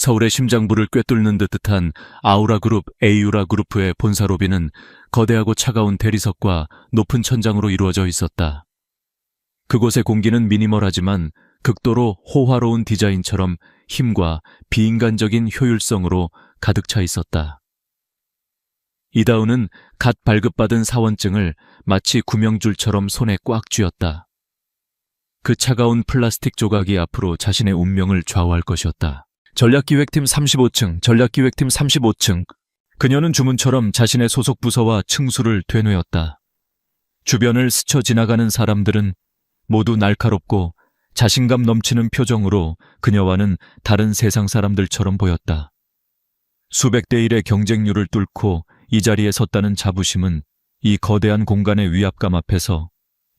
서울의 심장부를 꿰뚫는 듯한 아우라그룹 에이유라그룹의 본사 로비는 거대하고 차가운 대리석과 높은 천장으로 이루어져 있었다. 그곳의 공기는 미니멀하지만 극도로 호화로운 디자인처럼 힘과 비인간적인 효율성으로 가득 차 있었다. 이다우는 갓 발급받은 사원증을 마치 구명줄처럼 손에 꽉 쥐었다. 그 차가운 플라스틱 조각이 앞으로 자신의 운명을 좌우할 것이었다. 전략기획팀 35층, 전략기획팀 35층. 그녀는 주문처럼 자신의 소속 부서와 층수를 되뇌었다. 주변을 스쳐 지나가는 사람들은 모두 날카롭고 자신감 넘치는 표정으로 그녀와는 다른 세상 사람들처럼 보였다. 수백 대 1의 경쟁률을 뚫고 이 자리에 섰다는 자부심은 이 거대한 공간의 위압감 앞에서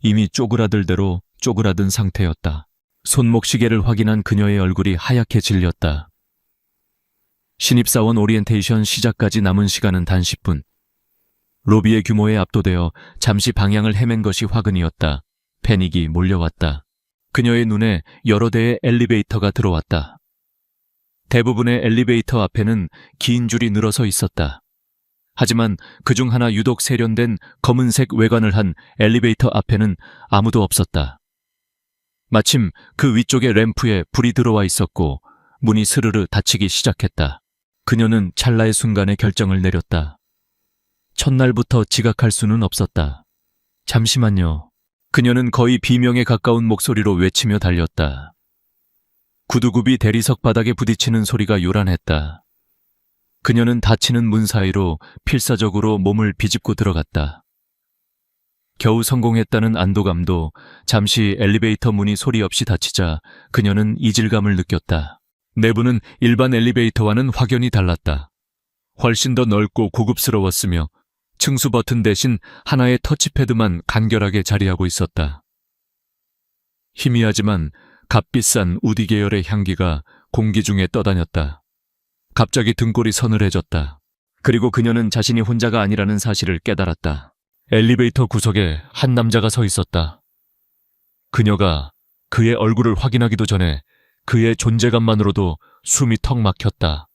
이미 쪼그라들 대로 쪼그라든 상태였다. 손목 시계를 확인한 그녀의 얼굴이 하얗게 질렸다. 신입사원 오리엔테이션 시작까지 남은 시간은 단 10분. 로비의 규모에 압도되어 잠시 방향을 헤맨 것이 화근이었다. 패닉이 몰려왔다. 그녀의 눈에 여러 대의 엘리베이터가 들어왔다. 대부분의 엘리베이터 앞에는 긴 줄이 늘어서 있었다. 하지만 그중 하나 유독 세련된 검은색 외관을 한 엘리베이터 앞에는 아무도 없었다. 마침 그 위쪽의 램프에 불이 들어와 있었고 문이 스르르 닫히기 시작했다. 그녀는 찰나의 순간에 결정을 내렸다. 첫날부터 지각할 수는 없었다. 잠시만요. 그녀는 거의 비명에 가까운 목소리로 외치며 달렸다. 구두굽이 대리석 바닥에 부딪히는 소리가 요란했다. 그녀는 닫히는 문 사이로 필사적으로 몸을 비집고 들어갔다. 겨우 성공했다는 안도감도 잠시 엘리베이터 문이 소리 없이 닫히자 그녀는 이질감을 느꼈다. 내부는 일반 엘리베이터와는 확연히 달랐다. 훨씬 더 넓고 고급스러웠으며 층수 버튼 대신 하나의 터치패드만 간결하게 자리하고 있었다. 희미하지만 값비싼 우디 계열의 향기가 공기 중에 떠다녔다. 갑자기 등골이 서늘해졌다. 그리고 그녀는 자신이 혼자가 아니라는 사실을 깨달았다. 엘리베이터 구석에 한 남자가 서 있었다. 그녀가 그의 얼굴을 확인하기도 전에 그의 존재감만으로도 숨이 턱 막혔다.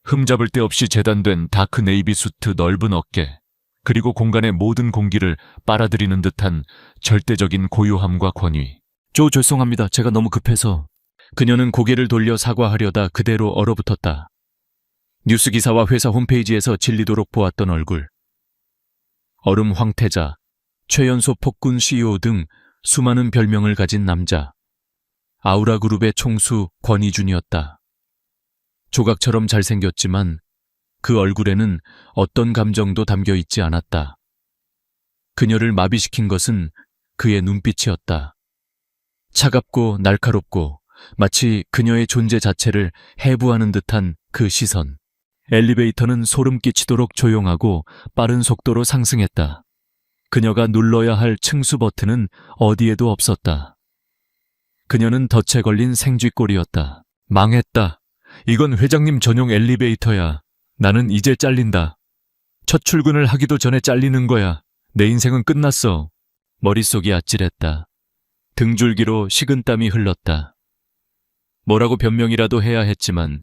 흠잡을 데 없이 재단된 다크 네이비 수트 넓은 어깨, 그리고 공간의 모든 공기를 빨아들이는 듯한 절대적인 고요함과 권위. 죄송합니다. 제가 너무 급해서. 그녀는 고개를 돌려 사과하려다 그대로 얼어붙었다. 뉴스기사와 회사 홈페이지에서 질리도록 보았던 얼굴. 얼음 황태자, 최연소 폭군 CEO 등 수많은 별명을 가진 남자. 아우라그룹의 총수 권희준이었다. 조각처럼 잘생겼지만 그 얼굴에는 어떤 감정도 담겨 있지 않았다. 그녀를 마비시킨 것은 그의 눈빛이었다. 차갑고 날카롭고 마치 그녀의 존재 자체를 해부하는 듯한 그 시선. 엘리베이터는 소름 끼치도록 조용하고 빠른 속도로 상승했다. 그녀가 눌러야 할 층수 버튼은 어디에도 없었다. 그녀는 덫에 걸린 생쥐꼴이었다. 망했다. 이건 회장님 전용 엘리베이터야. 나는 이제 잘린다. 첫 출근을 하기도 전에 잘리는 거야. 내 인생은 끝났어. 머릿속이 아찔했다. 등줄기로 식은땀이 흘렀다. 뭐라고 변명이라도 해야 했지만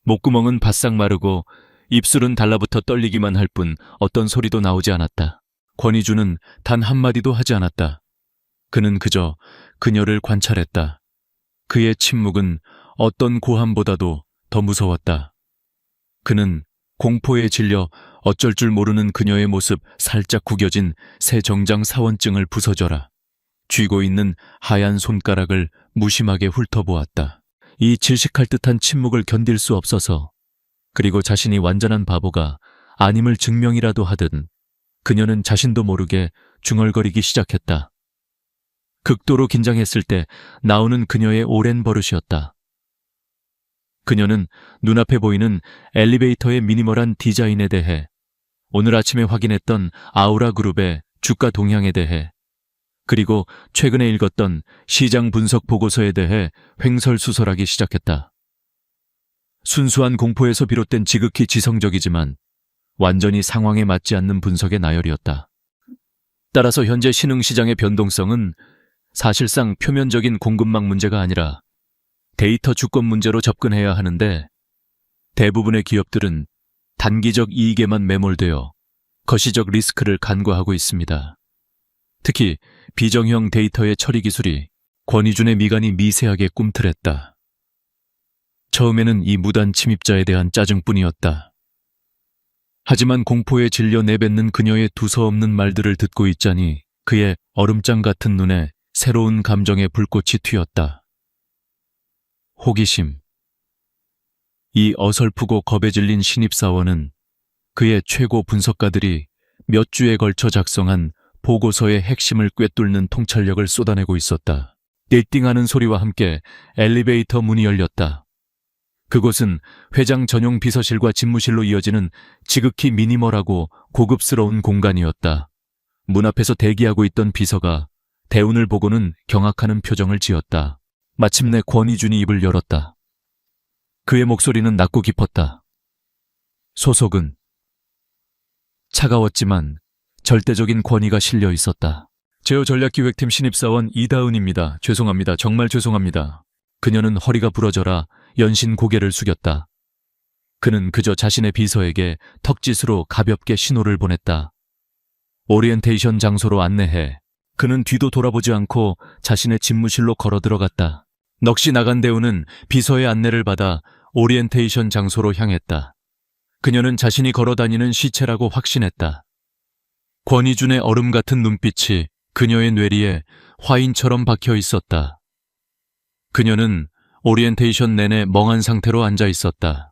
목구멍은 바싹 마르고 입술은 달라붙어 떨리기만 할 뿐 어떤 소리도 나오지 않았다. 권희준은 단 한마디도 하지 않았다. 그는 그저 그녀를 관찰했다. 그의 침묵은 어떤 고함보다도 더 무서웠다. 그는 공포에 질려 어쩔 줄 모르는 그녀의 모습 살짝 구겨진 새 정장 사원증을 부서져라. 쥐고 있는 하얀 손가락을 무심하게 훑어보았다. 이 질식할 듯한 침묵을 견딜 수 없어서, 그리고 자신이 완전한 바보가 아님을 증명이라도 하든 그녀는 자신도 모르게 중얼거리기 시작했다. 극도로 긴장했을 때 나오는 그녀의 오랜 버릇이었다. 그녀는 눈앞에 보이는 엘리베이터의 미니멀한 디자인에 대해, 오늘 아침에 확인했던 아우라그룹의 주가 동향에 대해, 그리고 최근에 읽었던 시장 분석 보고서에 대해 횡설수설하기 시작했다. 순수한 공포에서 비롯된 지극히 지성적이지만 완전히 상황에 맞지 않는 분석의 나열이었다. 따라서 현재 신흥시장의 변동성은 사실상 표면적인 공급망 문제가 아니라 데이터 주권 문제로 접근해야 하는데, 대부분의 기업들은 단기적 이익에만 매몰되어 거시적 리스크를 간과하고 있습니다. 특히 비정형 데이터의 처리 기술이 권위준의 미간이 미세하게 꿈틀했다. 처음에는 이 무단 침입자에 대한 짜증뿐이었다. 하지만 공포에 질려 내뱉는 그녀의 두서없는 말들을 듣고 있자니 그의 얼음장 같은 눈에 새로운 감정의 불꽃이 튀었다. 호기심. 이 어설프고 겁에 질린 신입사원은 그의 최고 분석가들이 몇 주에 걸쳐 작성한 보고서의 핵심을 꿰뚫는 통찰력을 쏟아내고 있었다. 띵띵하는 소리와 함께 엘리베이터 문이 열렸다. 그곳은 회장 전용 비서실과 집무실로 이어지는 지극히 미니멀하고 고급스러운 공간이었다. 문 앞에서 대기하고 있던 비서가 대운을 보고는 경악하는 표정을 지었다. 마침내 권위준이 입을 열었다. 그의 목소리는 낮고 깊었다. 소속은 차가웠지만 절대적인 권위가 실려 있었다. 제어 전략기획팀 신입사원 이다은입니다. 죄송합니다. 정말 죄송합니다. 그녀는 허리가 부러져라 연신 고개를 숙였다. 그는 그저 자신의 비서에게 턱짓으로 가볍게 신호를 보냈다. 오리엔테이션 장소로 안내해. 그는 뒤도 돌아보지 않고 자신의 집무실로 걸어 들어갔다. 넋이 나간 대우는 비서의 안내를 받아 오리엔테이션 장소로 향했다. 그녀는 자신이 걸어다니는 시체라고 확신했다. 권위준의 얼음 같은 눈빛이 그녀의 뇌리에 화인처럼 박혀 있었다. 그녀는 오리엔테이션 내내 멍한 상태로 앉아 있었다.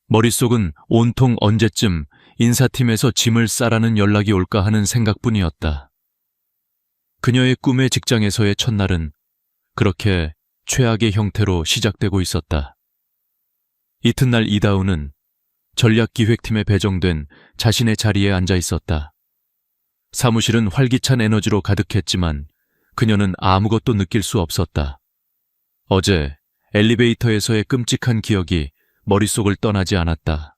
머릿속은 온통 언제쯤 인사팀에서 짐을 싸라는 연락이 올까 하는 생각뿐이었다. 그녀의 꿈의 직장에서의 첫날은 그렇게 최악의 형태로 시작되고 있었다. 이튿날 이다우는 전략기획팀에 배정된 자신의 자리에 앉아 있었다. 사무실은 활기찬 에너지로 가득했지만 그녀는 아무것도 느낄 수 없었다. 어제 엘리베이터에서의 끔찍한 기억이 머릿속을 떠나지 않았다.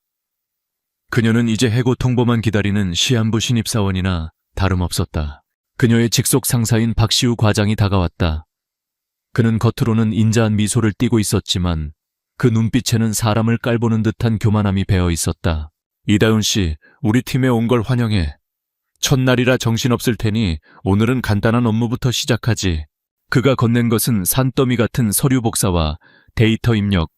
그녀는 이제 해고 통보만 기다리는 시한부 신입사원이나 다름없었다. 그녀의 직속 상사인 박시우 과장이 다가왔다. 그는 겉으로는 인자한 미소를 띠고 있었지만 그 눈빛에는 사람을 깔보는 듯한 교만함이 배어 있었다. 이다은 씨, 우리 팀에 온 걸 환영해. 첫날이라 정신없을 테니 오늘은 간단한 업무부터 시작하지. 그가 건넨 것은 산더미 같은 서류 복사와 데이터 입력,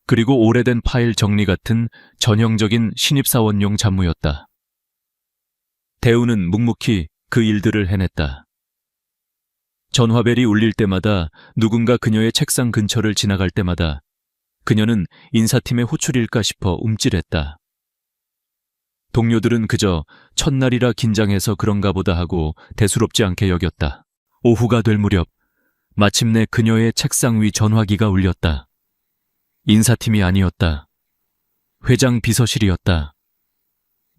그리고 오래된 파일 정리 같은 전형적인 신입사원용 잡무였다. 대우는 묵묵히 그 일들을 해냈다. 전화벨이 울릴 때마다 누군가 그녀의 책상 근처를 지나갈 때마다 그녀는 인사팀의 호출일까 싶어 움찔했다. 동료들은 그저 첫날이라 긴장해서 그런가 보다 하고 대수롭지 않게 여겼다. 오후가 될 무렵 마침내 그녀의 책상 위 전화기가 울렸다. 인사팀이 아니었다. 회장 비서실이었다.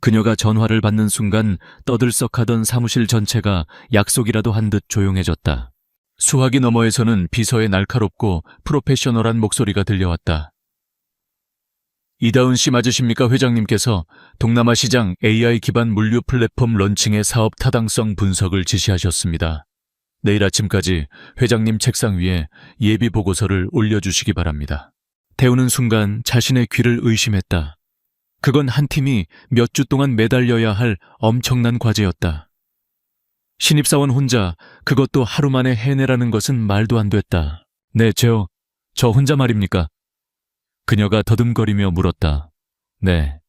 그녀가 전화를 받는 순간 떠들썩하던 사무실 전체가 약속이라도 한 듯 조용해졌다. 수화기 너머에서는 비서의 날카롭고 프로페셔널한 목소리가 들려왔다. 이다은 씨 맞으십니까? 회장님께서 동남아 시장 AI 기반 물류 플랫폼 런칭의 사업 타당성 분석을 지시하셨습니다. 내일 아침까지 회장님 책상 위에 예비 보고서를 올려주시기 바랍니다. 태우는 순간 자신의 귀를 의심했다. 그건 한 팀이 몇 주 동안 매달려야 할 엄청난 과제였다. 신입사원 혼자 그것도 하루 만에 해내라는 것은 말도 안 됐다. 네, 저 혼자 말입니까? 그녀가 더듬거리며 물었다. 네,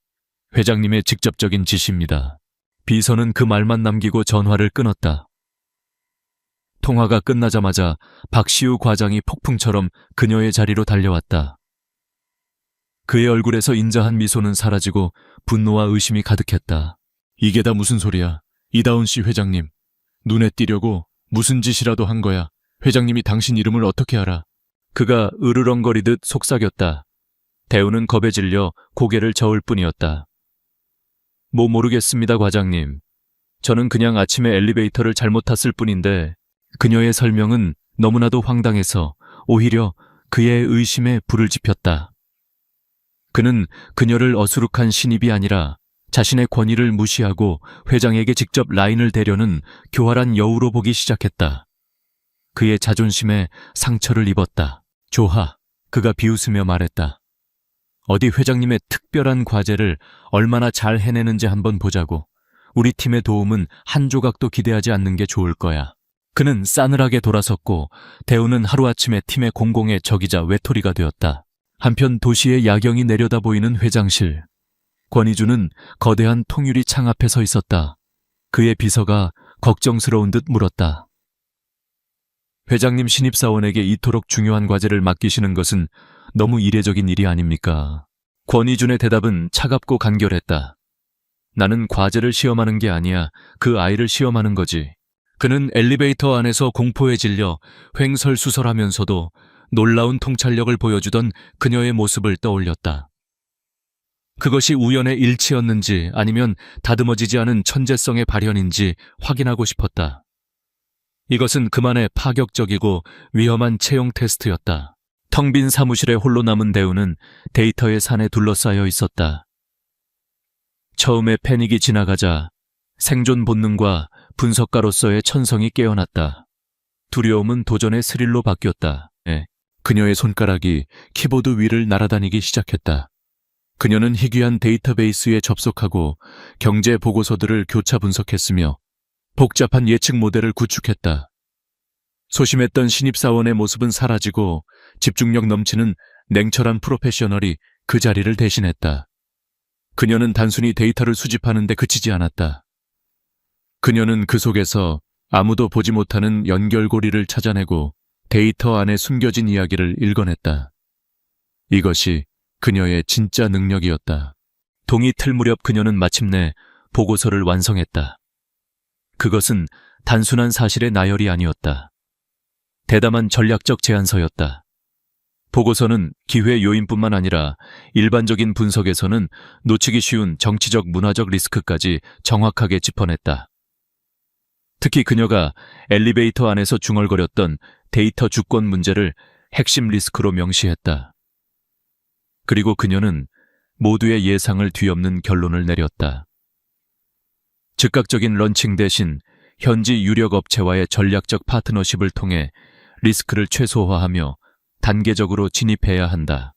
회장님의 직접적인 지시입니다. 비서는 그 말만 남기고 전화를 끊었다. 통화가 끝나자마자 박시우 과장이 폭풍처럼 그녀의 자리로 달려왔다. 그의 얼굴에서 인자한 미소는 사라지고 분노와 의심이 가득했다. 이게 다 무슨 소리야? 이다운 씨 회장님. 눈에 띄려고 무슨 짓이라도 한 거야. 회장님이 당신 이름을 어떻게 알아? 그가 으르렁거리듯 속삭였다. 대우는 겁에 질려 고개를 저을 뿐이었다. 뭐 모르겠습니다, 과장님. 저는 그냥 아침에 엘리베이터를 잘못 탔을 뿐인데 그녀의 설명은 너무나도 황당해서 오히려 그의 의심에 불을 지폈다. 그는 그녀를 어수룩한 신입이 아니라 자신의 권위를 무시하고 회장에게 직접 라인을 대려는 교활한 여우로 보기 시작했다. 그의 자존심에 상처를 입었다. 조하, 그가 비웃으며 말했다. 어디 회장님의 특별한 과제를 얼마나 잘 해내는지 한번 보자고. 우리 팀의 도움은 한 조각도 기대하지 않는 게 좋을 거야. 그는 싸늘하게 돌아섰고 대우는 하루아침에 팀의 공공의 적이자 외톨이가 되었다. 한편 도시의 야경이 내려다 보이는 회장실. 권희주는 거대한 통유리 창 앞에 서 있었다. 그의 비서가 걱정스러운 듯 물었다. 회장님 신입사원에게 이토록 중요한 과제를 맡기시는 것은 너무 이례적인 일이 아닙니까? 권희준의 대답은 차갑고 간결했다. 나는 과제를 시험하는 게 아니야. 그 아이를 시험하는 거지. 그는 엘리베이터 안에서 공포에 질려 횡설수설하면서도 놀라운 통찰력을 보여주던 그녀의 모습을 떠올렸다. 그것이 우연의 일치였는지 아니면 다듬어지지 않은 천재성의 발현인지 확인하고 싶었다. 이것은 그만의 파격적이고 위험한 채용 테스트였다. 텅 빈 사무실에 홀로 남은 대우는 데이터의 산에 둘러싸여 있었다. 처음에 패닉이 지나가자 생존 본능과 분석가로서의 천성이 깨어났다. 두려움은 도전의 스릴로 바뀌었다. 그녀의 손가락이 키보드 위를 날아다니기 시작했다. 그녀는 희귀한 데이터베이스에 접속하고 경제 보고서들을 교차 분석했으며 복잡한 예측 모델을 구축했다. 소심했던 신입사원의 모습은 사라지고 집중력 넘치는 냉철한 프로페셔널이 그 자리를 대신했다. 그녀는 단순히 데이터를 수집하는 데 그치지 않았다. 그녀는 그 속에서 아무도 보지 못하는 연결고리를 찾아내고 데이터 안에 숨겨진 이야기를 읽어냈다. 이것이 그녀의 진짜 능력이었다. 동이 틀 무렵 그녀는 마침내 보고서를 완성했다. 그것은 단순한 사실의 나열이 아니었다. 대담한 전략적 제안서였다. 보고서는 기회 요인뿐만 아니라 일반적인 분석에서는 놓치기 쉬운 정치적 문화적 리스크까지 정확하게 짚어냈다. 특히 그녀가 엘리베이터 안에서 중얼거렸던 데이터 주권 문제를 핵심 리스크로 명시했다. 그리고 그녀는 모두의 예상을 뒤엎는 결론을 내렸다. 즉각적인 런칭 대신 현지 유력 업체와의 전략적 파트너십을 통해 리스크를 최소화하며 단계적으로 진입해야 한다.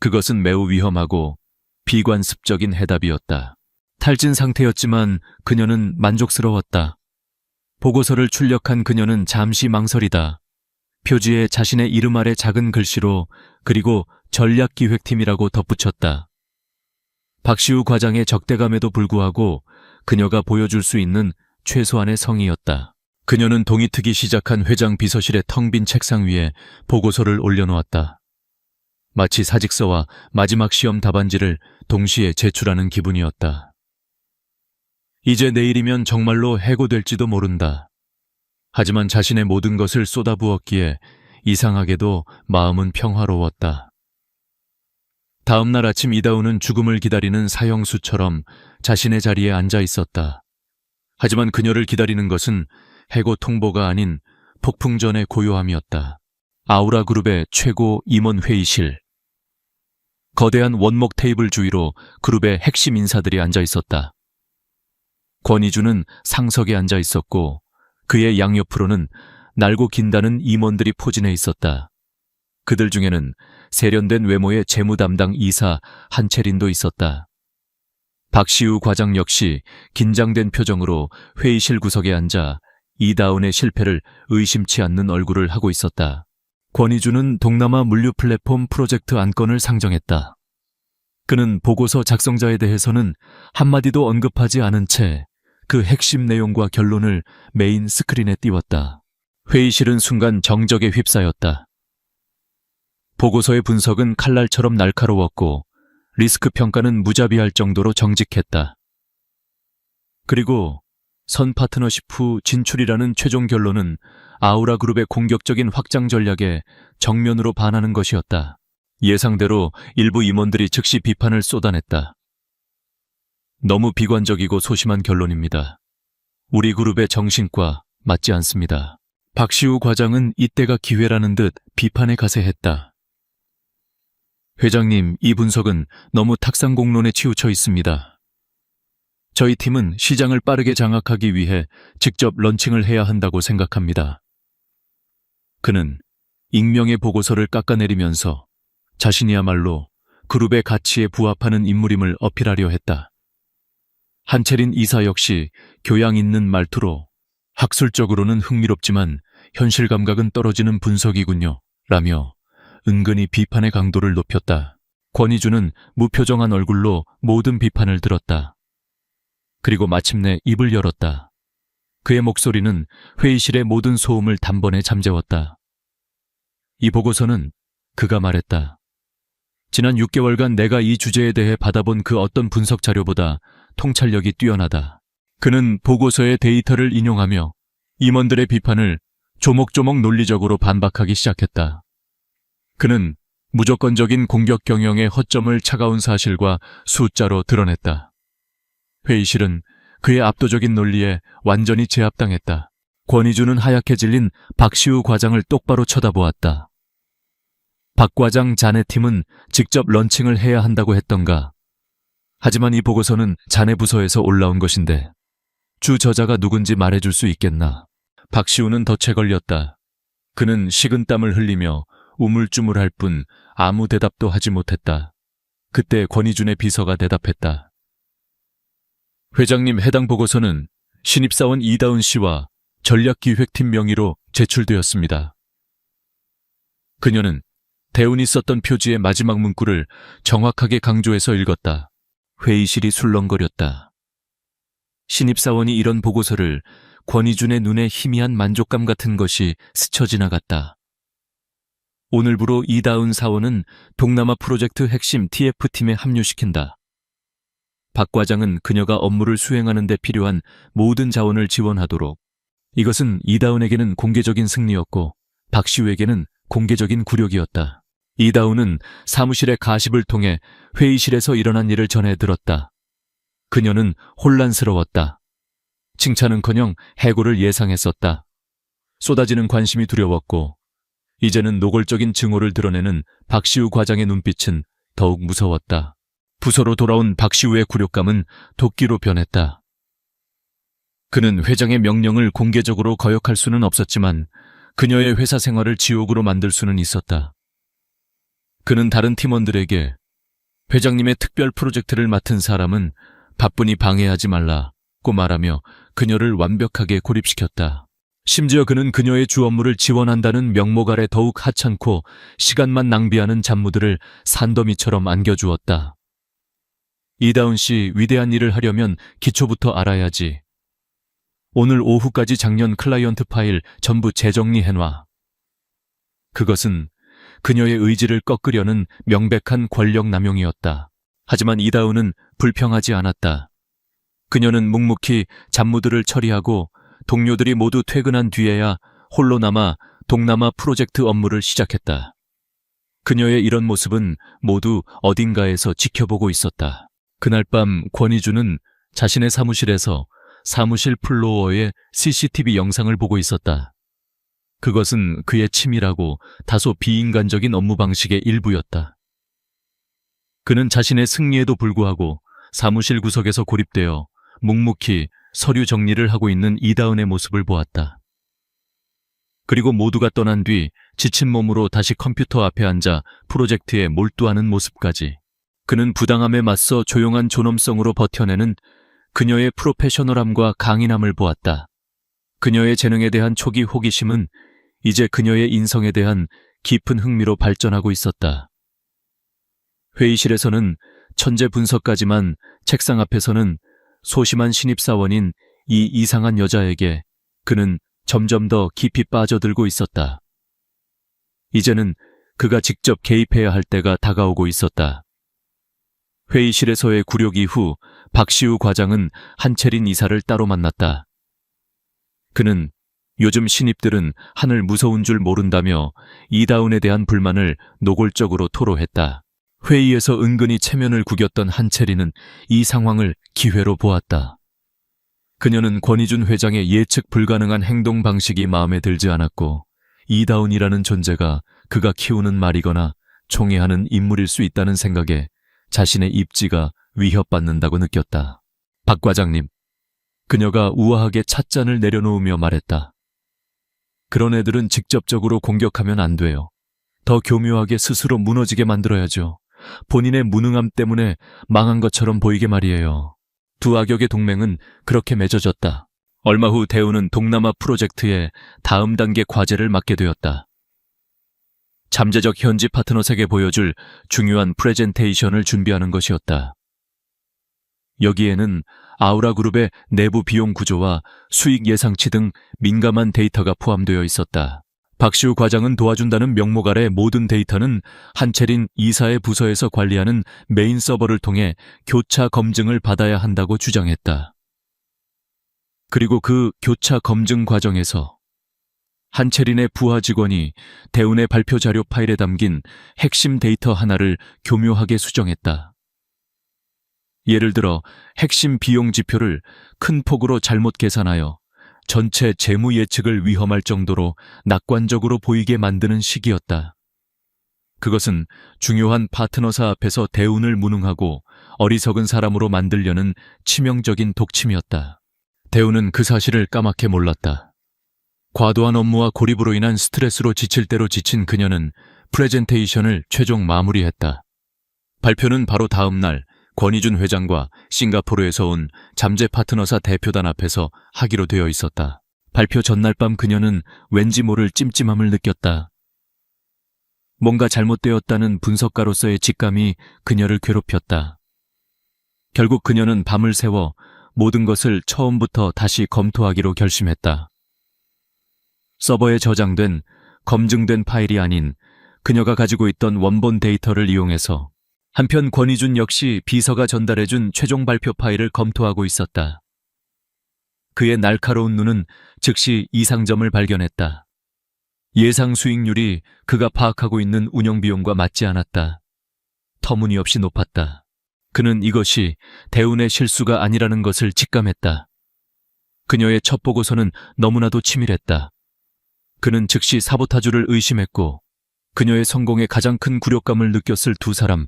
그것은 매우 위험하고 비관습적인 해답이었다. 탈진 상태였지만 그녀는 만족스러웠다. 보고서를 출력한 그녀는 잠시 망설이다. 표지에 자신의 이름 아래 작은 글씨로 그리고 전략기획팀이라고 덧붙였다. 박시우 과장의 적대감에도 불구하고 그녀가 보여줄 수 있는 최소한의 성의였다. 그녀는 동이 트기 시작한 회장 비서실의 텅 빈 책상 위에 보고서를 올려놓았다. 마치 사직서와 마지막 시험 답안지를 동시에 제출하는 기분이었다. 이제 내일이면 정말로 해고될지도 모른다. 하지만 자신의 모든 것을 쏟아부었기에 이상하게도 마음은 평화로웠다. 다음 날 아침 이다우는 죽음을 기다리는 사형수처럼 자신의 자리에 앉아 있었다. 하지만 그녀를 기다리는 것은 해고 통보가 아닌 폭풍전의 고요함이었다. 아우라 그룹의 최고 임원 회의실. 거대한 원목 테이블 주위로 그룹의 핵심 인사들이 앉아 있었다. 권희주는 상석에 앉아 있었고 그의 양옆으로는 날고 긴다는 임원들이 포진해 있었다. 그들 중에는 세련된 외모의 재무 담당 이사 한채린도 있었다. 박시우 과장 역시 긴장된 표정으로 회의실 구석에 앉아 이다운의 실패를 의심치 않는 얼굴을 하고 있었다. 권희주는 동남아 물류 플랫폼 프로젝트 안건을 상정했다. 그는 보고서 작성자에 대해서는 한마디도 언급하지 않은 채 그 핵심 내용과 결론을 메인 스크린에 띄웠다. 회의실은 순간 정적에 휩싸였다. 보고서의 분석은 칼날처럼 날카로웠고 리스크 평가는 무자비할 정도로 정직했다. 그리고 선 파트너십 후 진출이라는 최종 결론은 아우라 그룹의 공격적인 확장 전략에 정면으로 반하는 것이었다. 예상대로 일부 임원들이 즉시 비판을 쏟아냈다. 너무 비관적이고 소심한 결론입니다. 우리 그룹의 정신과 맞지 않습니다. 박시우 과장은 이때가 기회라는 듯 비판에 가세했다. 회장님, 이 분석은 너무 탁상공론에 치우쳐 있습니다. 저희 팀은 시장을 빠르게 장악하기 위해 직접 런칭을 해야 한다고 생각합니다. 그는 익명의 보고서를 깎아내리면서 자신이야말로 그룹의 가치에 부합하는 인물임을 어필하려 했다. 한채린 이사 역시 교양 있는 말투로 학술적으로는 흥미롭지만 현실 감각은 떨어지는 분석이군요. 라며 은근히 비판의 강도를 높였다. 권희주는 무표정한 얼굴로 모든 비판을 들었다. 그리고 마침내 입을 열었다. 그의 목소리는 회의실의 모든 소음을 단번에 잠재웠다. 이 보고서는 그가 말했다. 지난 6개월간 내가 이 주제에 대해 받아본 그 어떤 분석 자료보다 통찰력이 뛰어나다. 그는 보고서의 데이터를 인용하며 임원들의 비판을 조목조목 논리적으로 반박하기 시작했다. 그는 무조건적인 공격 경영의 허점을 차가운 사실과 숫자로 드러냈다. 회의실은 그의 압도적인 논리에 완전히 제압당했다. 권희주는 하얗게 질린 박시우 과장을 똑바로 쳐다보았다. 박 과장 자네 팀은 직접 런칭을 해야 한다고 했던가. 하지만 이 보고서는 자네 부서에서 올라온 것인데 주 저자가 누군지 말해줄 수 있겠나. 박시우는 덫에 걸렸다. 그는 식은땀을 흘리며 우물쭈물할 뿐 아무 대답도 하지 못했다. 그때 권희준의 비서가 대답했다. 회장님, 해당 보고서는 신입사원 이다운 씨와 전략기획팀 명의로 제출되었습니다. 그녀는 대운이 썼던 표지의 마지막 문구를 정확하게 강조해서 읽었다. 회의실이 술렁거렸다. 신입사원이 이런 보고서를 권희준의 눈에 희미한 만족감 같은 것이 스쳐 지나갔다. 오늘부로 이다운 사원은 동남아 프로젝트 핵심 TF팀에 합류시킨다. 박 과장은 그녀가 업무를 수행하는 데 필요한 모든 자원을 지원하도록. 이것은 이다운에게는 공개적인 승리였고 박시우에게는 공개적인 굴욕이었다. 이다운은 사무실의 가십을 통해 회의실에서 일어난 일을 전해 들었다. 그녀는 혼란스러웠다. 칭찬은커녕 해고를 예상했었다. 쏟아지는 관심이 두려웠고 이제는 노골적인 증오를 드러내는 박시우 과장의 눈빛은 더욱 무서웠다. 부서로 돌아온 박시우의 굴욕감은 도끼로 변했다. 그는 회장의 명령을 공개적으로 거역할 수는 없었지만 그녀의 회사 생활을 지옥으로 만들 수는 있었다. 그는 다른 팀원들에게 회장님의 특별 프로젝트를 맡은 사람은 바쁘니 방해하지 말라고 말하며 그녀를 완벽하게 고립시켰다. 심지어 그는 그녀의 주 업무를 지원한다는 명목 아래 더욱 하찮고 시간만 낭비하는 잡무들을 산더미처럼 안겨주었다. 이다운 씨, 위대한 일을 하려면 기초부터 알아야지. 오늘 오후까지 작년 클라이언트 파일 전부 재정리해놔. 그것은 그녀의 의지를 꺾으려는 명백한 권력 남용이었다. 하지만 이다운은 불평하지 않았다. 그녀는 묵묵히 잡무들을 처리하고 동료들이 모두 퇴근한 뒤에야 홀로 남아 동남아 프로젝트 업무를 시작했다. 그녀의 이런 모습은 모두 어딘가에서 지켜보고 있었다. 그날 밤 권희주는 자신의 사무실에서 사무실 플로어의 CCTV 영상을 보고 있었다. 그것은 그의 치밀하고 다소 비인간적인 업무 방식의 일부였다. 그는 자신의 승리에도 불구하고 사무실 구석에서 고립되어 묵묵히 서류 정리를 하고 있는 이다은의 모습을 보았다. 그리고 모두가 떠난 뒤 지친 몸으로 다시 컴퓨터 앞에 앉아 프로젝트에 몰두하는 모습까지. 그는 부당함에 맞서 조용한 존엄성으로 버텨내는 그녀의 프로페셔널함과 강인함을 보았다. 그녀의 재능에 대한 초기 호기심은 이제 그녀의 인성에 대한 깊은 흥미로 발전하고 있었다. 회의실에서는 천재 분석가지만 책상 앞에서는 소심한 신입사원인 이 이상한 여자에게 그는 점점 더 깊이 빠져들고 있었다. 이제는 그가 직접 개입해야 할 때가 다가오고 있었다. 회의실에서의 굴욕 이후 박시우 과장은 한채린 이사를 따로 만났다. 그는 요즘 신입들은 하늘 무서운 줄 모른다며 이다운에 대한 불만을 노골적으로 토로했다. 회의에서 은근히 체면을 구겼던 한채린은 이 상황을 기회로 보았다. 그녀는 권희준 회장의 예측 불가능한 행동 방식이 마음에 들지 않았고 이다운이라는 존재가 그가 키우는 말이거나 총애하는 인물일 수 있다는 생각에 자신의 입지가 위협받는다고 느꼈다. 박 과장님, 그녀가 우아하게 찻잔을 내려놓으며 말했다. 그런 애들은 직접적으로 공격하면 안 돼요. 더 교묘하게 스스로 무너지게 만들어야죠. 본인의 무능함 때문에 망한 것처럼 보이게 말이에요. 두 악역의 동맹은 그렇게 맺어졌다. 얼마 후 대우는 동남아 프로젝트의 다음 단계 과제를 맡게 되었다. 잠재적 현지 파트너에게 보여줄 중요한 프레젠테이션을 준비하는 것이었다. 여기에는 아우라그룹의 내부 비용 구조와 수익 예상치 등 민감한 데이터가 포함되어 있었다. 박시우 과장은 도와준다는 명목 아래 모든 데이터는 한채린 이사의 부서에서 관리하는 메인 서버를 통해 교차 검증을 받아야 한다고 주장했다. 그리고 그 교차 검증 과정에서 한채린의 부하 직원이 대운의 발표 자료 파일에 담긴 핵심 데이터 하나를 교묘하게 수정했다. 예를 들어 핵심 비용 지표를 큰 폭으로 잘못 계산하여 전체 재무 예측을 위험할 정도로 낙관적으로 보이게 만드는 시기였다. 그것은 중요한 파트너사 앞에서 대운을 무능하고 어리석은 사람으로 만들려는 치명적인 독침이었다. 대운은 그 사실을 까맣게 몰랐다. 과도한 업무와 고립으로 인한 스트레스로 지칠 대로 지친 그녀는 프레젠테이션을 최종 마무리했다. 발표는 바로 다음 날 권희준 회장과 싱가포르에서 온 잠재 파트너사 대표단 앞에서 하기로 되어 있었다. 발표 전날 밤 그녀는 왠지 모를 찜찜함을 느꼈다. 뭔가 잘못되었다는 분석가로서의 직감이 그녀를 괴롭혔다. 결국 그녀는 밤을 새워 모든 것을 처음부터 다시 검토하기로 결심했다. 서버에 저장된 검증된 파일이 아닌 그녀가 가지고 있던 원본 데이터를 이용해서 한편 권희준 역시 비서가 전달해준 최종 발표 파일을 검토하고 있었다. 그의 날카로운 눈은 즉시 이상점을 발견했다. 예상 수익률이 그가 파악하고 있는 운영비용과 맞지 않았다. 터무니없이 높았다. 그는 이것이 대운의 실수가 아니라는 것을 직감했다. 그녀의 첫 보고서는 너무나도 치밀했다. 그는 즉시 사보타주를 의심했고 그녀의 성공에 가장 큰 굴욕감을 느꼈을 두 사람,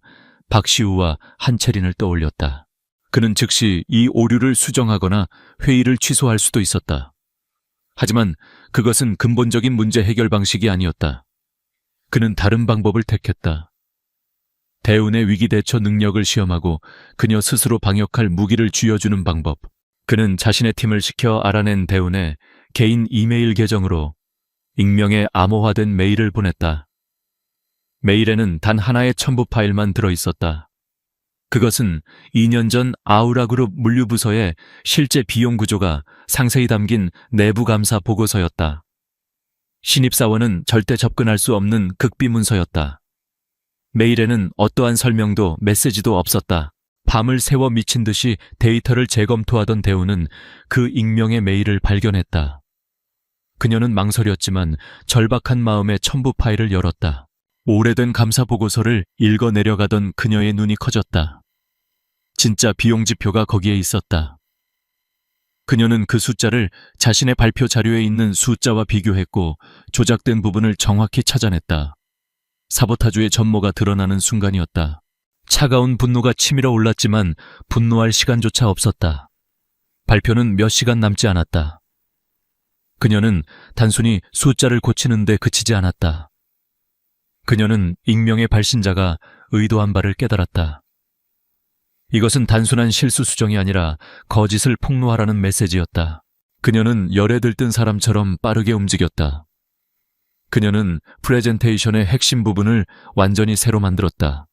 박시우와 한채린을 떠올렸다. 그는 즉시 이 오류를 수정하거나 회의를 취소할 수도 있었다. 하지만 그것은 근본적인 문제 해결 방식이 아니었다. 그는 다른 방법을 택했다. 대운의 위기 대처 능력을 시험하고 그녀 스스로 방역할 무기를 쥐어주는 방법. 그는 자신의 팀을 시켜 알아낸 대운의 개인 이메일 계정으로 익명의 암호화된 메일을 보냈다. 메일에는 단 하나의 첨부 파일만 들어있었다. 그것은 2년 전 아우라그룹 물류부서의 실제 비용 구조가 상세히 담긴 내부 감사 보고서였다. 신입사원은 절대 접근할 수 없는 극비 문서였다. 메일에는 어떠한 설명도 메시지도 없었다. 밤을 새워 미친 듯이 데이터를 재검토하던 대우는 그 익명의 메일을 발견했다. 그녀는 망설였지만 절박한 마음에 첨부 파일을 열었다. 오래된 감사 보고서를 읽어 내려가던 그녀의 눈이 커졌다. 진짜 비용 지표가 거기에 있었다. 그녀는 그 숫자를 자신의 발표 자료에 있는 숫자와 비교했고 조작된 부분을 정확히 찾아냈다. 사보타주의 전모가 드러나는 순간이었다. 차가운 분노가 치밀어 올랐지만 분노할 시간조차 없었다. 발표는 몇 시간 남지 않았다. 그녀는 단순히 숫자를 고치는 데 그치지 않았다. 그녀는 익명의 발신자가 의도한 바를 깨달았다. 이것은 단순한 실수 수정이 아니라 거짓을 폭로하라는 메시지였다. 그녀는 열에 들뜬 사람처럼 빠르게 움직였다. 그녀는 프레젠테이션의 핵심 부분을 완전히 새로 만들었다.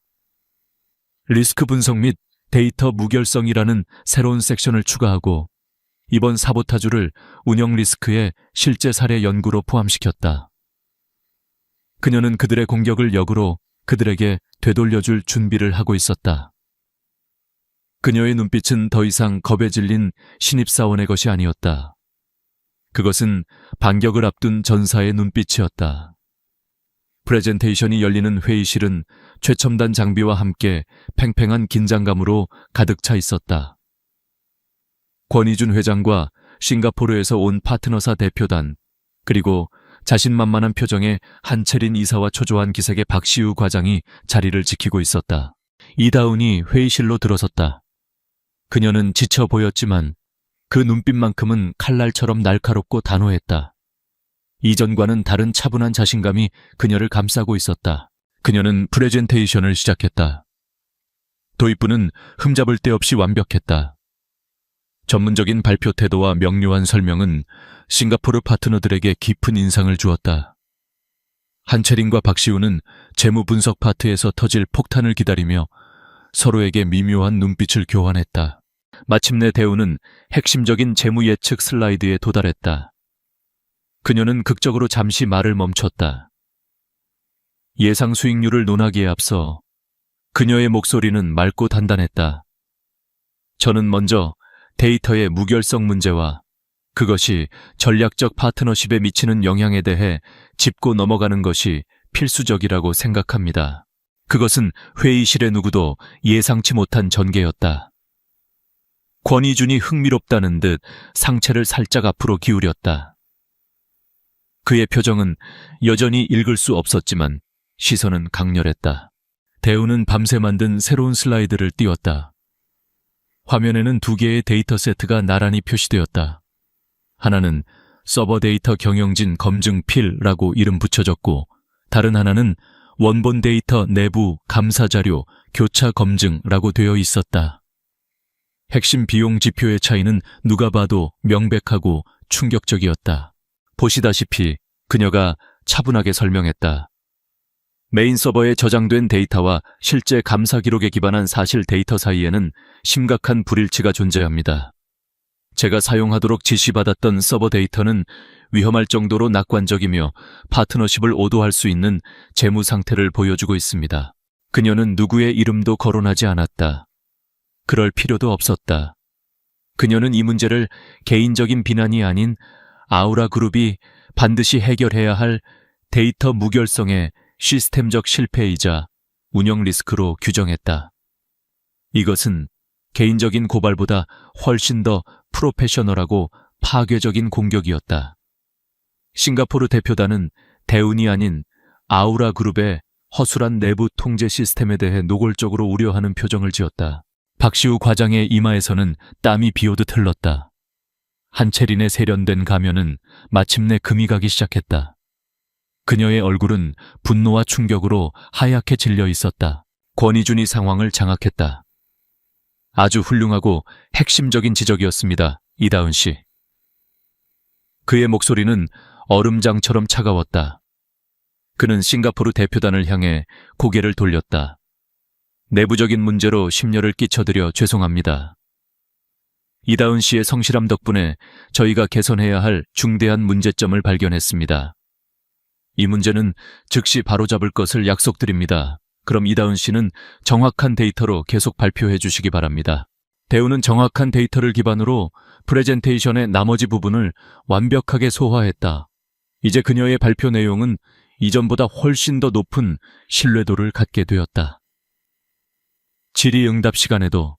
리스크 분석 및 데이터 무결성이라는 새로운 섹션을 추가하고 이번 사보타주를 운영 리스크의 실제 사례 연구로 포함시켰다. 그녀는 그들의 공격을 역으로 그들에게 되돌려줄 준비를 하고 있었다. 그녀의 눈빛은 더 이상 겁에 질린 신입사원의 것이 아니었다. 그것은 반격을 앞둔 전사의 눈빛이었다. 프레젠테이션이 열리는 회의실은 최첨단 장비와 함께 팽팽한 긴장감으로 가득 차 있었다. 권희준 회장과 싱가포르에서 온 파트너사 대표단, 그리고 자신만만한 표정의 한채린 이사와 초조한 기색의 박시우 과장이 자리를 지키고 있었다. 이다운이 회의실로 들어섰다. 그녀는 지쳐 보였지만 그 눈빛만큼은 칼날처럼 날카롭고 단호했다. 이전과는 다른 차분한 자신감이 그녀를 감싸고 있었다. 그녀는 프레젠테이션을 시작했다. 도입부는 흠잡을 데 없이 완벽했다. 전문적인 발표 태도와 명료한 설명은 싱가포르 파트너들에게 깊은 인상을 주었다. 한채린과 박시우는 재무 분석 파트에서 터질 폭탄을 기다리며 서로에게 미묘한 눈빛을 교환했다. 마침내 대우는 핵심적인 재무 예측 슬라이드에 도달했다. 그녀는 극적으로 잠시 말을 멈췄다. 예상 수익률을 논하기에 앞서 그녀의 목소리는 맑고 단단했다. 저는 먼저 데이터의 무결성 문제와 그것이 전략적 파트너십에 미치는 영향에 대해 짚고 넘어가는 것이 필수적이라고 생각합니다. 그것은 회의실의 누구도 예상치 못한 전개였다. 권희준이 흥미롭다는 듯 상체를 살짝 앞으로 기울였다. 그의 표정은 여전히 읽을 수 없었지만 시선은 강렬했다. 대우는 밤새 만든 새로운 슬라이드를 띄웠다. 화면에는 2개의 데이터 세트가 나란히 표시되었다. 하나는 서버 데이터 경영진 검증 필이라고 이름 붙여졌고, 다른 하나는 원본 데이터 내부 감사 자료 교차 검증이라고 되어 있었다. 핵심 비용 지표의 차이는 누가 봐도 명백하고 충격적이었다. 보시다시피 그녀가 차분하게 설명했다. 메인 서버에 저장된 데이터와 실제 감사 기록에 기반한 사실 데이터 사이에는 심각한 불일치가 존재합니다. 제가 사용하도록 지시받았던 서버 데이터는 위험할 정도로 낙관적이며 파트너십을 오도할 수 있는 재무 상태를 보여주고 있습니다. 그녀는 누구의 이름도 거론하지 않았다. 그럴 필요도 없었다. 그녀는 이 문제를 개인적인 비난이 아닌 아우라 그룹이 반드시 해결해야 할 데이터 무결성의 시스템적 실패이자 운영 리스크로 규정했다. 이것은 개인적인 고발보다 훨씬 더 프로페셔널하고 파괴적인 공격이었다. 싱가포르 대표단은 대운이 아닌 아우라 그룹의 허술한 내부 통제 시스템에 대해 노골적으로 우려하는 표정을 지었다. 박시우 과장의 이마에서는 땀이 비오듯 흘렀다. 한채린의 세련된 가면은 마침내 금이 가기 시작했다. 그녀의 얼굴은 분노와 충격으로 하얗게 질려 있었다. 권희준이 상황을 장악했다. 아주 훌륭하고 핵심적인 지적이었습니다, 이다은 씨. 그의 목소리는 얼음장처럼 차가웠다. 그는 싱가포르 대표단을 향해 고개를 돌렸다. 내부적인 문제로 심려를 끼쳐드려 죄송합니다. 이다은 씨의 성실함 덕분에 저희가 개선해야 할 중대한 문제점을 발견했습니다. 이 문제는 즉시 바로잡을 것을 약속드립니다. 그럼 이다은 씨는 정확한 데이터로 계속 발표해 주시기 바랍니다. 대우는 정확한 데이터를 기반으로 프레젠테이션의 나머지 부분을 완벽하게 소화했다. 이제 그녀의 발표 내용은 이전보다 훨씬 더 높은 신뢰도를 갖게 되었다. 질의응답 시간에도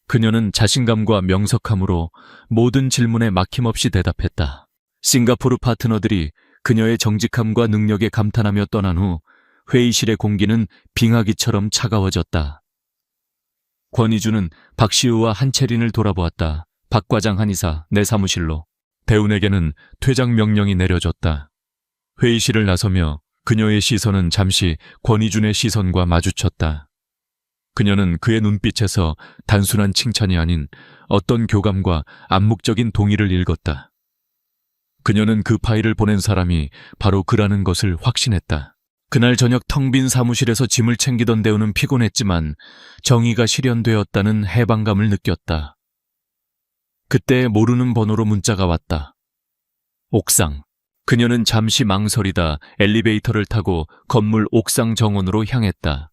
그녀는 자신감과 명석함으로 모든 질문에 막힘없이 대답했다. 싱가포르 파트너들이 그녀의 정직함과 능력에 감탄하며 떠난 후 회의실의 공기는 빙하기처럼 차가워졌다. 권희준은 박시우와 한채린을 돌아보았다. 박 과장 한의사, 내 사무실로. 대운에게는 퇴장 명령이 내려졌다. 회의실을 나서며 그녀의 시선은 잠시 권희준의 시선과 마주쳤다. 그녀는 그의 눈빛에서 단순한 칭찬이 아닌 어떤 교감과 암묵적인 동의를 읽었다. 그녀는 그 파일을 보낸 사람이 바로 그라는 것을 확신했다. 그날 저녁 텅 빈 사무실에서 짐을 챙기던 대우는 피곤했지만 정의가 실현되었다는 해방감을 느꼈다. 그때 모르는 번호로 문자가 왔다. 옥상. 그녀는 잠시 망설이다 엘리베이터를 타고 건물 옥상 정원으로 향했다.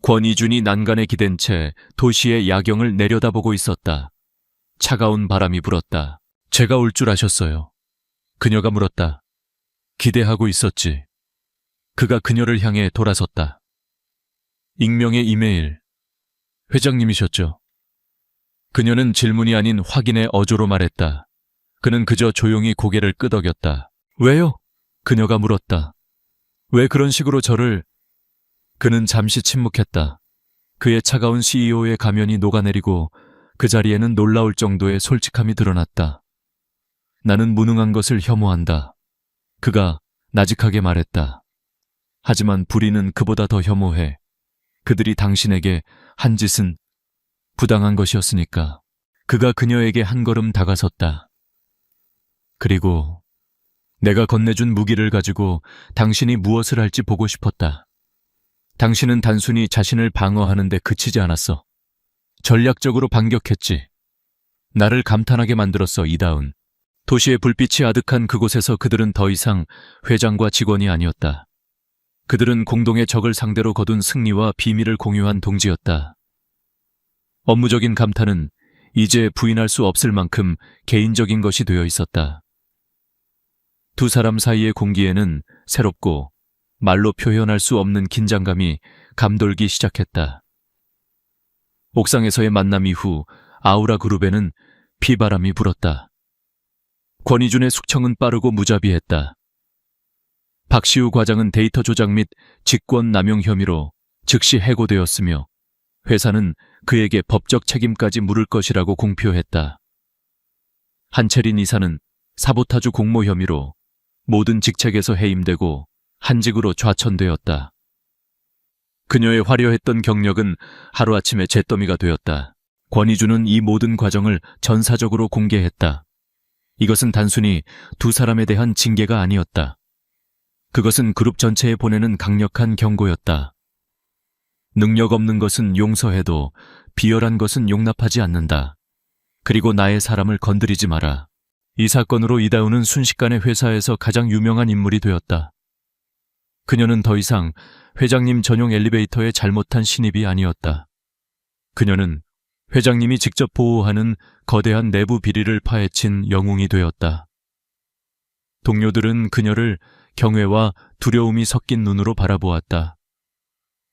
권희준이 난간에 기댄 채 도시의 야경을 내려다보고 있었다. 차가운 바람이 불었다. 제가 올 줄 아셨어요. 그녀가 물었다. 기대하고 있었지. 그가 그녀를 향해 돌아섰다. 익명의 이메일. 회장님이셨죠? 그녀는 질문이 아닌 확인의 어조로 말했다. 그는 그저 조용히 고개를 끄덕였다. 왜요? 그녀가 물었다. 왜 그런 식으로 저를... 그는 잠시 침묵했다. 그의 차가운 CEO의 가면이 녹아내리고 그 자리에는 놀라울 정도의 솔직함이 드러났다. 나는 무능한 것을 혐오한다. 그가 나직하게 말했다. 하지만 불의는 그보다 더 혐오해. 그들이 당신에게 한 짓은 부당한 것이었으니까. 그가 그녀에게 한 걸음 다가섰다. 그리고 내가 건네준 무기를 가지고 당신이 무엇을 할지 보고 싶었다. 당신은 단순히 자신을 방어하는데 그치지 않았어. 전략적으로 반격했지. 나를 감탄하게 만들었어, 이다운. 도시의 불빛이 아득한 그곳에서 그들은 더 이상 회장과 직원이 아니었다. 그들은 공동의 적을 상대로 거둔 승리와 비밀을 공유한 동지였다. 업무적인 감탄은 이제 부인할 수 없을 만큼 개인적인 것이 되어 있었다. 두 사람 사이의 공기에는 새롭고 말로 표현할 수 없는 긴장감이 감돌기 시작했다. 옥상에서의 만남 이후 아우라 그룹에는 비바람이 불었다. 권희준의 숙청은 빠르고 무자비했다. 박시우 과장은 데이터 조작 및 직권 남용 혐의로 즉시 해고되었으며 회사는 그에게 법적 책임까지 물을 것이라고 공표했다. 한채린 이사는 사보타주 공모 혐의로 모든 직책에서 해임되고 한직으로 좌천되었다. 그녀의 화려했던 경력은 하루아침에 잿더미가 되었다. 권희준은 이 모든 과정을 전사적으로 공개했다. 이것은 단순히 두 사람에 대한 징계가 아니었다. 그것은 그룹 전체에 보내는 강력한 경고였다. 능력 없는 것은 용서해도 비열한 것은 용납하지 않는다. 그리고 나의 사람을 건드리지 마라. 이 사건으로 이다운은 순식간에 회사에서 가장 유명한 인물이 되었다. 그녀는 더 이상 회장님 전용 엘리베이터의 잘못한 신입이 아니었다. 그녀는 회장님이 직접 보호하는 거대한 내부 비리를 파헤친 영웅이 되었다. 동료들은 그녀를 경외와 두려움이 섞인 눈으로 바라보았다.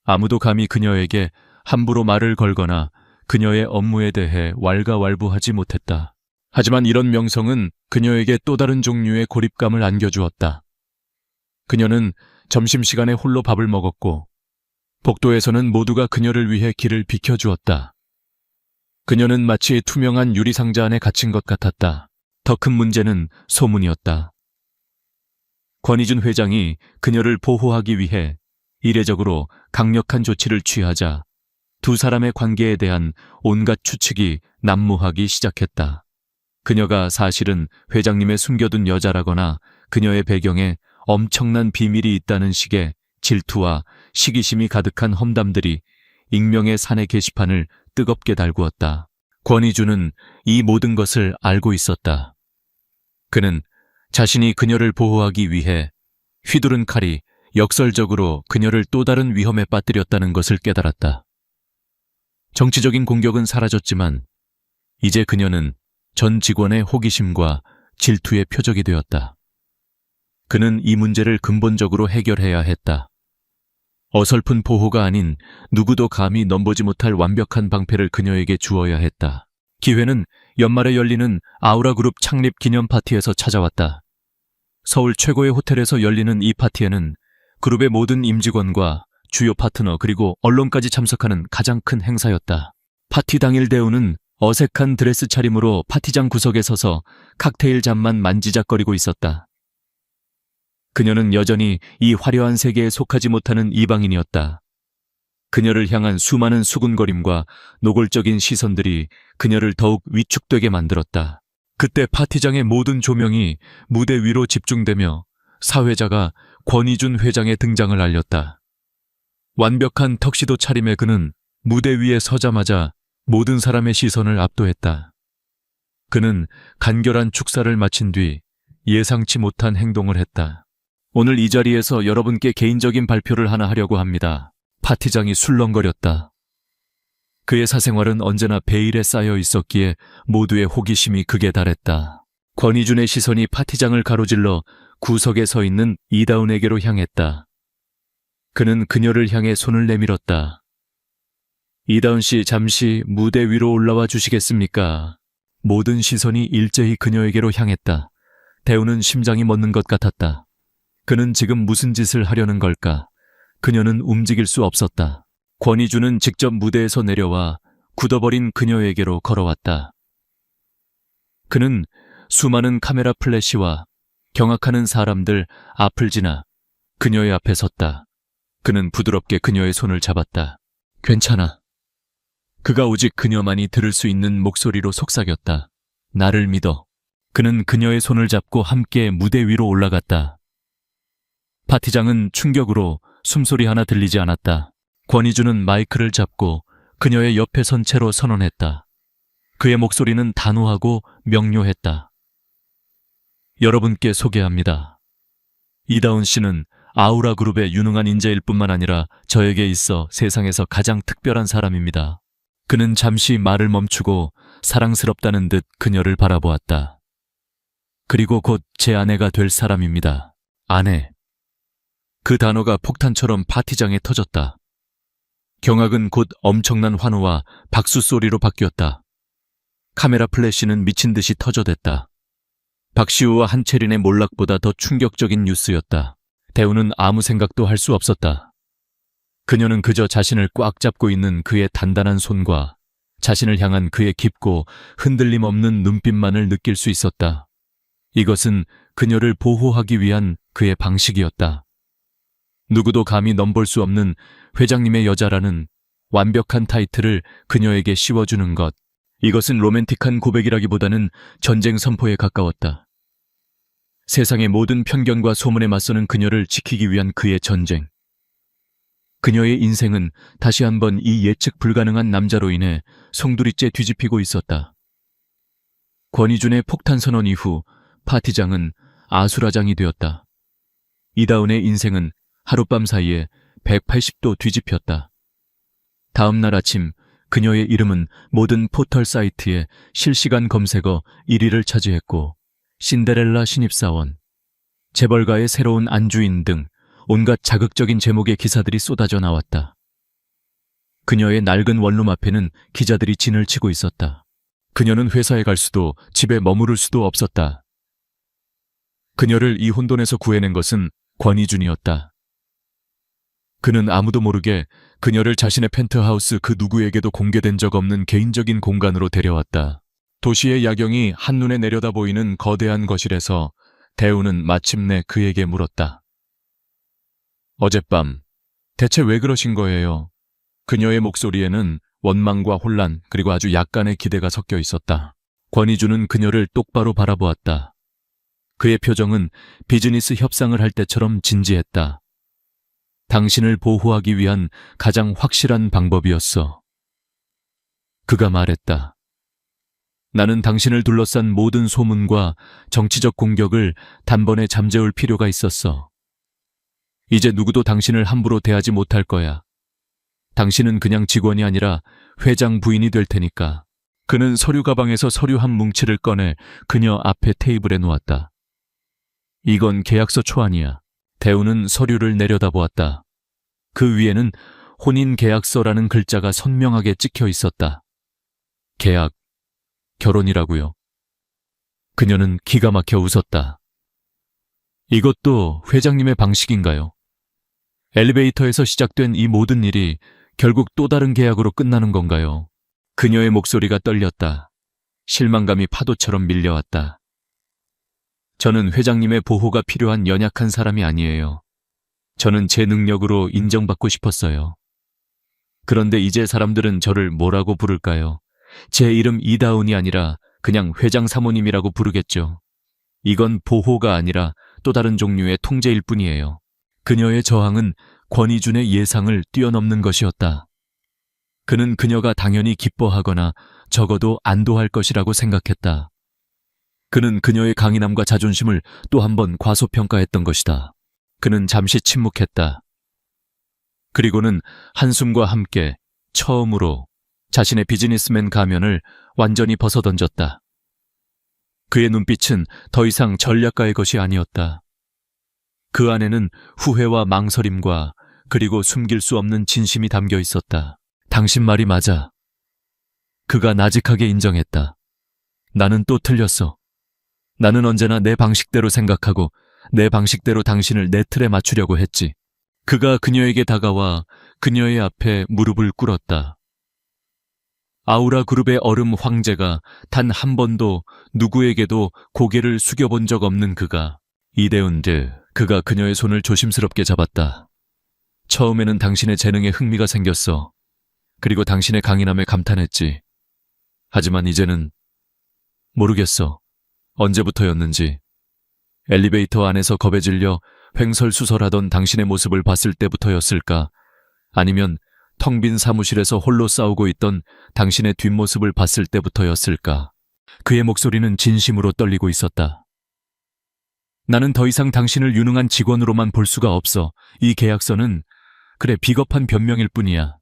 아무도 감히 그녀에게 함부로 말을 걸거나 그녀의 업무에 대해 왈가왈부하지 못했다. 하지만 이런 명성은 그녀에게 또 다른 종류의 고립감을 안겨주었다. 그녀는 점심시간에 홀로 밥을 먹었고 복도에서는 모두가 그녀를 위해 길을 비켜주었다. 그녀는 마치 투명한 유리상자 안에 갇힌 것 같았다. 더 큰 문제는 소문이었다. 권희준 회장이 그녀를 보호하기 위해 이례적으로 강력한 조치를 취하자 두 사람의 관계에 대한 온갖 추측이 난무하기 시작했다. 그녀가 사실은 회장님의 숨겨둔 여자라거나 그녀의 배경에 엄청난 비밀이 있다는 식의 질투와 시기심이 가득한 험담들이 익명의 사내 게시판을 뜨겁게 달구었다. 권희준은 이 모든 것을 알고 있었다. 그는 자신이 그녀를 보호하기 위해 휘두른 칼이 역설적으로 그녀를 또 다른 위험에 빠뜨렸다는 것을 깨달았다. 정치적인 공격은 사라졌지만 이제 그녀는 전 직원의 호기심과 질투의 표적이 되었다. 그는 이 문제를 근본적으로 해결해야 했다. 어설픈 보호가 아닌 누구도 감히 넘보지 못할 완벽한 방패를 그녀에게 주어야 했다. 기회는 연말에 열리는 아우라 그룹 창립 기념 파티에서 찾아왔다. 서울 최고의 호텔에서 열리는 이 파티에는 그룹의 모든 임직원과 주요 파트너 그리고 언론까지 참석하는 가장 큰 행사였다. 파티 당일 대우는 어색한 드레스 차림으로 파티장 구석에 서서 칵테일 잔만 만지작거리고 있었다. 그녀는 여전히 이 화려한 세계에 속하지 못하는 이방인이었다. 그녀를 향한 수많은 수군거림과 노골적인 시선들이 그녀를 더욱 위축되게 만들었다. 그때 파티장의 모든 조명이 무대 위로 집중되며 사회자가 권희준 회장의 등장을 알렸다. 완벽한 턱시도 차림의 그는 무대 위에 서자마자 모든 사람의 시선을 압도했다. 그는 간결한 축사를 마친 뒤 예상치 못한 행동을 했다. 오늘 이 자리에서 여러분께 개인적인 발표를 하나 하려고 합니다. 파티장이 술렁거렸다. 그의 사생활은 언제나 베일에 쌓여 있었기에 모두의 호기심이 극에 달했다. 권희준의 시선이 파티장을 가로질러 구석에 서 있는 이다운에게로 향했다. 그는 그녀를 향해 손을 내밀었다. 이다운 씨, 잠시 무대 위로 올라와 주시겠습니까? 모든 시선이 일제히 그녀에게로 향했다. 대우는 심장이 멎는 것 같았다. 그는 지금 무슨 짓을 하려는 걸까? 그녀는 움직일 수 없었다. 권희준은 직접 무대에서 내려와 굳어버린 그녀에게로 걸어왔다. 그는 수많은 카메라 플래시와 경악하는 사람들 앞을 지나 그녀의 앞에 섰다. 그는 부드럽게 그녀의 손을 잡았다. 괜찮아. 그가 오직 그녀만이 들을 수 있는 목소리로 속삭였다. 나를 믿어. 그는 그녀의 손을 잡고 함께 무대 위로 올라갔다. 파티장은 충격으로 숨소리 하나 들리지 않았다. 권희주는 마이크를 잡고 그녀의 옆에 선 채로 선언했다. 그의 목소리는 단호하고 명료했다. 여러분께 소개합니다. 이다운 씨는 아우라 그룹의 유능한 인재일 뿐만 아니라 저에게 있어 세상에서 가장 특별한 사람입니다. 그는 잠시 말을 멈추고 사랑스럽다는 듯 그녀를 바라보았다. 그리고 곧 제 아내가 될 사람입니다. 아내. 그 단어가 폭탄처럼 파티장에 터졌다. 경악은 곧 엄청난 환호와 박수 소리로 바뀌었다. 카메라 플래시는 미친 듯이 터져댔다. 박시우와 한채린의 몰락보다 더 충격적인 뉴스였다. 대우는 아무 생각도 할 수 없었다. 그녀는 그저 자신을 꽉 잡고 있는 그의 단단한 손과 자신을 향한 그의 깊고 흔들림 없는 눈빛만을 느낄 수 있었다. 이것은 그녀를 보호하기 위한 그의 방식이었다. 누구도 감히 넘볼 수 없는 회장님의 여자라는 완벽한 타이틀을 그녀에게 씌워주는 것. 이것은 로맨틱한 고백이라기보다는 전쟁 선포에 가까웠다. 세상의 모든 편견과 소문에 맞서는 그녀를 지키기 위한 그의 전쟁. 그녀의 인생은 다시 한번 이 예측 불가능한 남자로 인해 송두리째 뒤집히고 있었다. 권희준의 폭탄 선언 이후 파티장은 아수라장이 되었다. 이다운의 인생은 하룻밤 사이에 180도 뒤집혔다. 다음 날 아침 그녀의 이름은 모든 포털 사이트의 실시간 검색어 1위를 차지했고 신데렐라 신입사원, 재벌가의 새로운 안주인 등 온갖 자극적인 제목의 기사들이 쏟아져 나왔다. 그녀의 낡은 원룸 앞에는 기자들이 진을 치고 있었다. 그녀는 회사에 갈 수도 집에 머무를 수도 없었다. 그녀를 이 혼돈에서 구해낸 것은 권희준이었다. 그는 아무도 모르게 그녀를 자신의 펜트하우스 그 누구에게도 공개된 적 없는 개인적인 공간으로 데려왔다. 도시의 야경이 한눈에 내려다 보이는 거대한 거실에서 대우는 마침내 그에게 물었다. 어젯밤, 대체 왜 그러신 거예요? 그녀의 목소리에는 원망과 혼란 그리고 아주 약간의 기대가 섞여 있었다. 권희준은 그녀를 똑바로 바라보았다. 그의 표정은 비즈니스 협상을 할 때처럼 진지했다. 당신을 보호하기 위한 가장 확실한 방법이었어. 그가 말했다. 나는 당신을 둘러싼 모든 소문과 정치적 공격을 단번에 잠재울 필요가 있었어. 이제 누구도 당신을 함부로 대하지 못할 거야. 당신은 그냥 직원이 아니라 회장 부인이 될 테니까. 그는 서류 가방에서 서류 한 뭉치를 꺼내 그녀 앞에 테이블에 놓았다. 이건 계약서 초안이야. 대우는 서류를 내려다보았다. 그 위에는 혼인 계약서라는 글자가 선명하게 찍혀 있었다. 계약, 결혼이라고요. 그녀는 기가 막혀 웃었다. 이것도 회장님의 방식인가요? 엘리베이터에서 시작된 이 모든 일이 결국 또 다른 계약으로 끝나는 건가요? 그녀의 목소리가 떨렸다. 실망감이 파도처럼 밀려왔다. 저는 회장님의 보호가 필요한 연약한 사람이 아니에요. 저는 제 능력으로 인정받고 싶었어요. 그런데 이제 사람들은 저를 뭐라고 부를까요? 제 이름 이다운이 아니라 그냥 회장 사모님이라고 부르겠죠. 이건 보호가 아니라 또 다른 종류의 통제일 뿐이에요. 그녀의 저항은 권희준의 예상을 뛰어넘는 것이었다. 그는 그녀가 당연히 기뻐하거나 적어도 안도할 것이라고 생각했다. 그는 그녀의 강인함과 자존심을 또 한 번 과소평가했던 것이다. 그는 잠시 침묵했다. 그리고는 한숨과 함께 처음으로 자신의 비즈니스맨 가면을 완전히 벗어던졌다. 그의 눈빛은 더 이상 전략가의 것이 아니었다. 그 안에는 후회와 망설임과 그리고 숨길 수 없는 진심이 담겨 있었다. 당신 말이 맞아. 그가 나직하게 인정했다. 나는 또 틀렸어. 나는 언제나 내 방식대로 생각하고 내 방식대로 당신을 내 틀에 맞추려고 했지. 그가 그녀에게 다가와 그녀의 앞에 무릎을 꿇었다. 아우라 그룹의 얼음 황제가 단 한 번도 누구에게도 고개를 숙여본 적 없는 그가, 이대훈드, 그가 그녀의 손을 조심스럽게 잡았다. 처음에는 당신의 재능에 흥미가 생겼어. 그리고 당신의 강인함에 감탄했지. 하지만 이제는 모르겠어. 언제부터였는지. 엘리베이터 안에서 겁에 질려 횡설수설하던 당신의 모습을 봤을 때부터였을까? 아니면 텅 빈 사무실에서 홀로 싸우고 있던 당신의 뒷모습을 봤을 때부터였을까? 그의 목소리는 진심으로 떨리고 있었다. 나는 더 이상 당신을 유능한 직원으로만 볼 수가 없어. 이 계약서는 그래 비겁한 변명일 뿐이야.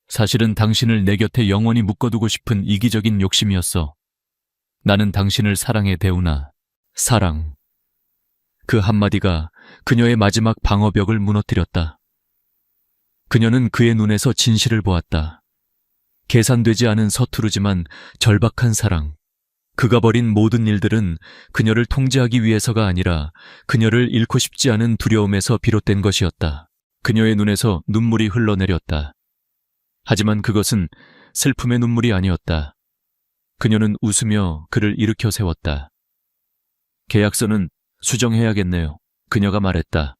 사실은 당신을 내 곁에 영원히 묶어두고 싶은 이기적인 욕심이었어. 나는 당신을 사랑해, 대우나. 사랑. 그 한마디가 그녀의 마지막 방어벽을 무너뜨렸다. 그녀는 그의 눈에서 진실을 보았다. 계산되지 않은 서투르지만 절박한 사랑. 그가 벌인 모든 일들은 그녀를 통제하기 위해서가 아니라 그녀를 잃고 싶지 않은 두려움에서 비롯된 것이었다. 그녀의 눈에서 눈물이 흘러내렸다. 하지만 그것은 슬픔의 눈물이 아니었다. 그녀는 웃으며 그를 일으켜 세웠다. 계약서는 수정해야겠네요. 그녀가 말했다.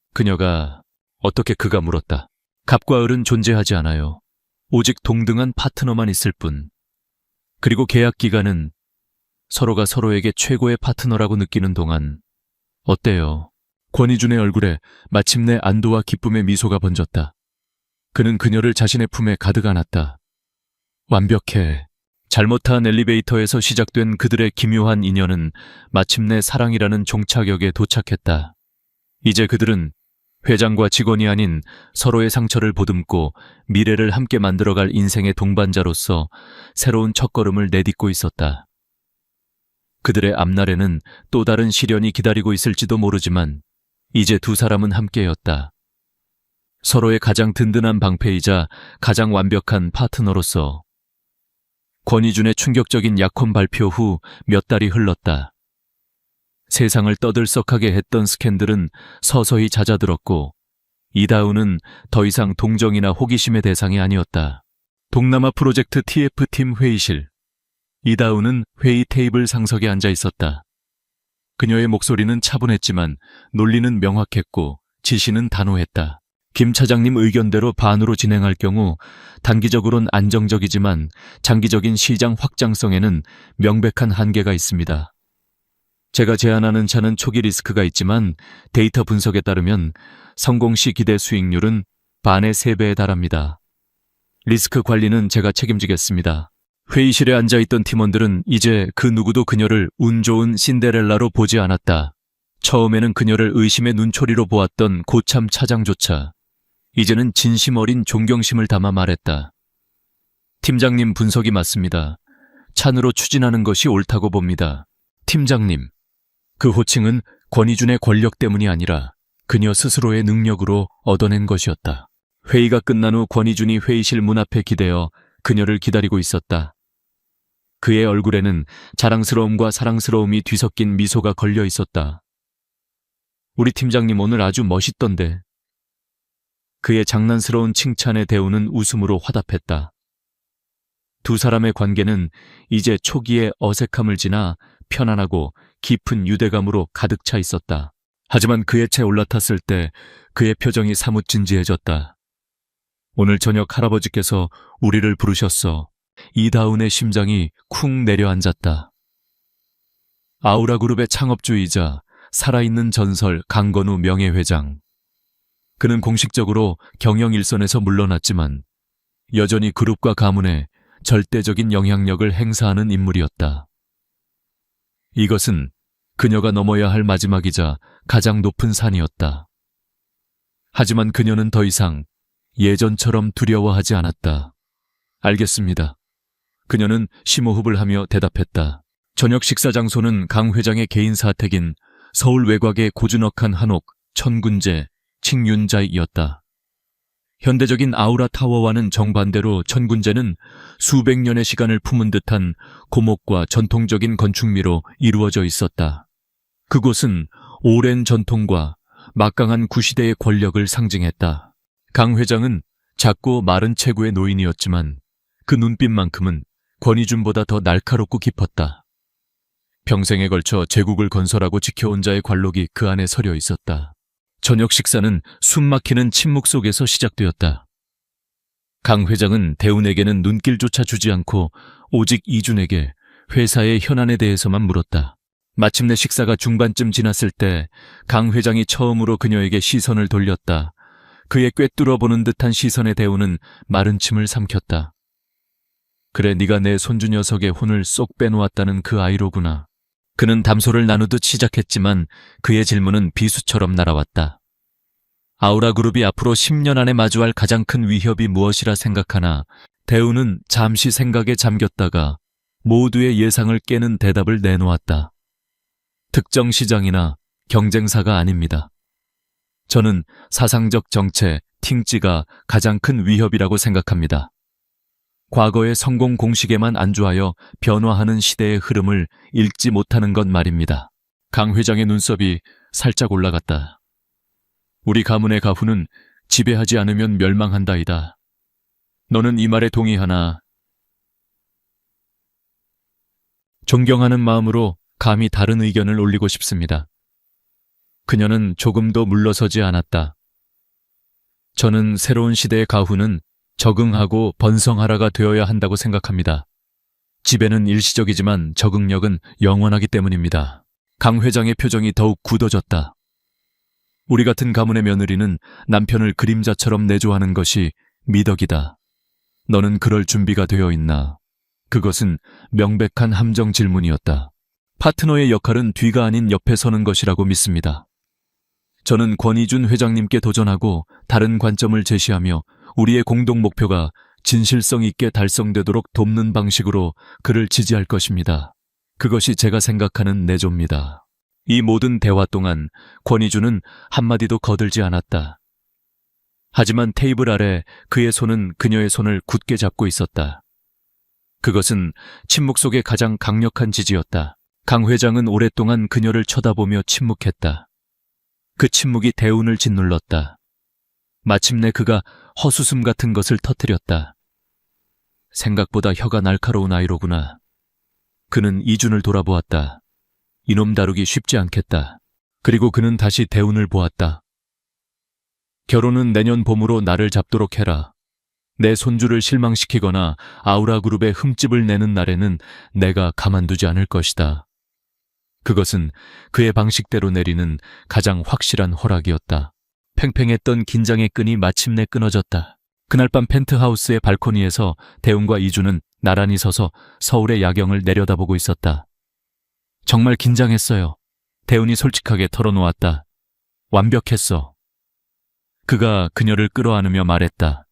어떻게 그가 물었다. 갑과 을은 존재하지 않아요. 오직 동등한 파트너만 있을 뿐. 그리고 계약 기간은 서로가 서로에게 최고의 파트너라고 느끼는 동안. 어때요? 권희준의 얼굴에 마침내 안도와 기쁨의 미소가 번졌다. 그는 그녀를 자신의 품에 가득 안았다. 완벽해. 잘못한 엘리베이터에서 시작된 그들의 기묘한 인연은 마침내 사랑이라는 종착역에 도착했다. 이제 그들은 회장과 직원이 아닌 서로의 상처를 보듬고 미래를 함께 만들어갈 인생의 동반자로서 새로운 첫걸음을 내딛고 있었다. 그들의 앞날에는 또 다른 시련이 기다리고 있을지도 모르지만 이제 두 사람은 함께였다. 서로의 가장 든든한 방패이자 가장 완벽한 파트너로서. 권희준의 충격적인 약혼 발표 후 몇 달이 흘렀다. 세상을 떠들썩하게 했던 스캔들은 서서히 잦아들었고 이다우는 더 이상 동정이나 호기심의 대상이 아니었다. 동남아 프로젝트 TF팀 회의실. 이다우는 회의 테이블 상석에 앉아 있었다. 그녀의 목소리는 차분했지만 논리는 명확했고 지시는 단호했다. 김 차장님 의견대로 반으로 진행할 경우 단기적으론 안정적이지만 장기적인 시장 확장성에는 명백한 한계가 있습니다. 제가 제안하는 차는 초기 리스크가 있지만 데이터 분석에 따르면 성공 시 기대 수익률은 반의 3배에 달합니다. 리스크 관리는 제가 책임지겠습니다. 회의실에 앉아있던 팀원들은 이제 그 누구도 그녀를 운 좋은 신데렐라로 보지 않았다. 처음에는 그녀를 의심의 눈초리로 보았던 고참 차장조차 이제는 진심 어린 존경심을 담아 말했다. 팀장님 분석이 맞습니다. 찬으로 추진하는 것이 옳다고 봅니다. 팀장님. 그 호칭은 권희준의 권력 때문이 아니라 그녀 스스로의 능력으로 얻어낸 것이었다. 회의가 끝난 후 권희준이 회의실 문 앞에 기대어 그녀를 기다리고 있었다. 그의 얼굴에는 자랑스러움과 사랑스러움이 뒤섞인 미소가 걸려 있었다. 우리 팀장님 오늘 아주 멋있던데. 그의 장난스러운 칭찬에 대우는 웃음으로 화답했다. 두 사람의 관계는 이제 초기의 어색함을 지나 편안하고 깊은 유대감으로 가득 차 있었다. 하지만 그의 채 올라탔을 때 그의 표정이 사뭇 진지해졌다. 오늘 저녁 할아버지께서 우리를 부르셨어. 이다운의 심장이 쿵 내려앉았다. 아우라그룹의 창업주이자 살아있는 전설 강건우 명예회장. 그는 공식적으로 경영 일선에서 물러났지만 여전히 그룹과 가문에 절대적인 영향력을 행사하는 인물이었다. 이것은 그녀가 넘어야 할 마지막이자 가장 높은 산이었다. 하지만 그녀는 더 이상 예전처럼 두려워하지 않았다. 알겠습니다. 그녀는 심호흡을 하며 대답했다. 저녁 식사 장소는 강 회장의 개인 사택인 서울 외곽의 고즈넉한 한옥 천군제 칭윤자이였다. 현대적인 아우라 타워와는 정반대로 천군제는 수백 년의 시간을 품은 듯한 고목과 전통적인 건축미로 이루어져 있었다. 그곳은 오랜 전통과 막강한 구시대의 권력을 상징했다. 강 회장은 작고 마른 체구의 노인이었지만 그 눈빛만큼은 권희준보다 더 날카롭고 깊었다. 평생에 걸쳐 제국을 건설하고 지켜온 자의 관록이 그 안에 서려 있었다. 저녁 식사는 숨막히는 침묵 속에서 시작되었다. 강 회장은 대운에게는 눈길조차 주지 않고 오직 이준에게 회사의 현안에 대해서만 물었다. 마침내 식사가 중반쯤 지났을 때 강 회장이 처음으로 그녀에게 시선을 돌렸다. 그의 꿰뚫어 보는 듯한 시선에 대운은 마른 침을 삼켰다. 그래, 네가 내 손주 녀석의 혼을 쏙 빼놓았다는 그 아이로구나. 그는 담소를 나누듯 시작했지만 그의 질문은 비수처럼 날아왔다. 아우라그룹이 앞으로 10년 안에 마주할 가장 큰 위협이 무엇이라 생각하나? 대우는 잠시 생각에 잠겼다가 모두의 예상을 깨는 대답을 내놓았다. 특정 시장이나 경쟁사가 아닙니다. 저는 사상적 정체, 팅찌가 가장 큰 위협이라고 생각합니다. 과거의 성공 공식에만 안주하여 변화하는 시대의 흐름을 읽지 못하는 것 말입니다. 강 회장의 눈썹이 살짝 올라갔다. 우리 가문의 가훈은 지배하지 않으면 멸망한다이다. 너는 이 말에 동의하나? 존경하는 마음으로 감히 다른 의견을 올리고 싶습니다. 그녀는 조금도 물러서지 않았다. 저는 새로운 시대의 가훈은 적응하고 번성하라가 되어야 한다고 생각합니다. 지배는 일시적이지만 적응력은 영원하기 때문입니다. 강 회장의 표정이 더욱 굳어졌다. 우리 같은 가문의 며느리는 남편을 그림자처럼 내조하는 것이 미덕이다. 너는 그럴 준비가 되어 있나? 그것은 명백한 함정 질문이었다. 파트너의 역할은 뒤가 아닌 옆에 서는 것이라고 믿습니다. 저는 권희준 회장님께 도전하고 다른 관점을 제시하며 우리의 공동 목표가 진실성 있게 달성되도록 돕는 방식으로 그를 지지할 것입니다. 그것이 제가 생각하는 내조입니다. 이 모든 대화 동안 권희준은 한마디도 거들지 않았다. 하지만 테이블 아래 그의 손은 그녀의 손을 굳게 잡고 있었다. 그것은 침묵 속의 가장 강력한 지지였다. 강 회장은 오랫동안 그녀를 쳐다보며 침묵했다. 그 침묵이 대운을 짓눌렀다. 마침내 그가 허수음 같은 것을 터뜨렸다. 생각보다 혀가 날카로운 아이로구나. 그는 이준을 돌아보았다. 이놈 다루기 쉽지 않겠다. 그리고 그는 다시 대운을 보았다. 결혼은 내년 봄으로 날을 잡도록 해라. 내 손주를 실망시키거나 아우라그룹에 흠집을 내는 날에는 내가 가만두지 않을 것이다. 그것은 그의 방식대로 내리는 가장 확실한 허락이었다. 팽팽했던 긴장의 끈이 마침내 끊어졌다. 그날 밤 펜트하우스의 발코니에서 대운과 이준은 나란히 서서 서울의 야경을 내려다보고 있었다. 정말 긴장했어요. 대운이 솔직하게 털어놓았다. 완벽했어. 그가 그녀를 끌어안으며 말했다.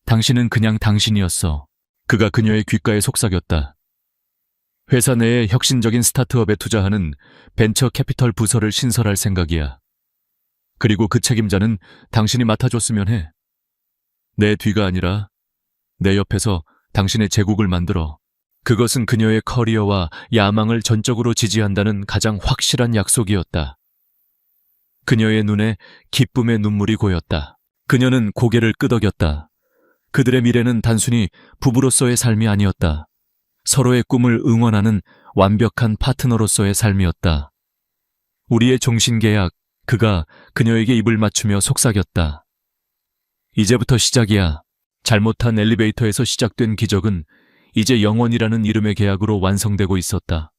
당신은 그냥 당신이었어. 그가 그녀의 귓가에 속삭였다. 회사 내에 혁신적인 스타트업에 투자하는 벤처 캐피털 부서를 신설할 생각이야. 그리고 그 책임자는 당신이 맡아줬으면 해. 내 뒤가 아니라 내 옆에서 당신의 제국을 만들어. 그것은 그녀의 커리어와 야망을 전적으로 지지한다는 가장 확실한 약속이었다. 그녀의 눈에 기쁨의 눈물이 고였다. 그녀는 고개를 끄덕였다. 그들의 미래는 단순히 부부로서의 삶이 아니었다. 서로의 꿈을 응원하는 완벽한 파트너로서의 삶이었다. 우리의 종신계약, 그가 그녀에게 입을 맞추며 속삭였다. 이제부터 시작이야. 잘못한 엘리베이터에서 시작된 기적은 이제 영원이라는 이름의 계약으로 완성되고 있었다.